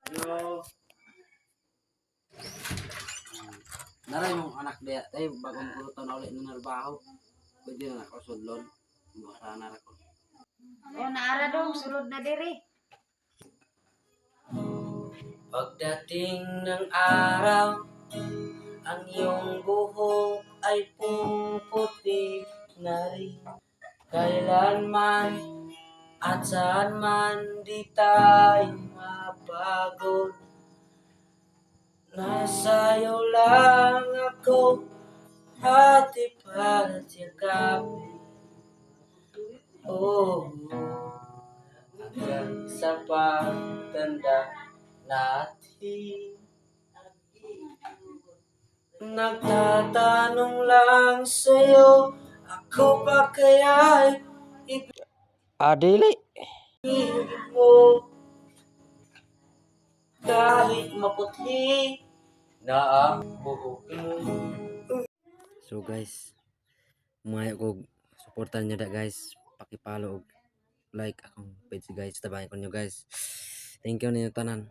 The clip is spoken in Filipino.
Yo. Naray mong anak dia, tayo bagong kulutan na ulit ng narbaho. Pwede na nakasudlon. Baka na ako. O naara dong, sulod na diri. Pagdating ng araw, ang iyong buhok ay puputi na rin. Kailanman at saan man di tayo mapagod. Nasa'yo lang ako, hati para tiyakapin. Oh, hanggang sa pagtanda natin. Nagtatanong lang sa'yo, ako ba kaya'y Adili mo kahit maputi na ang buhok mo. So guys, umayo ko supportan nyo da guys, pakipalo og like akong page guys, tabangan ko nyo guys. Thank you ninyo tanan.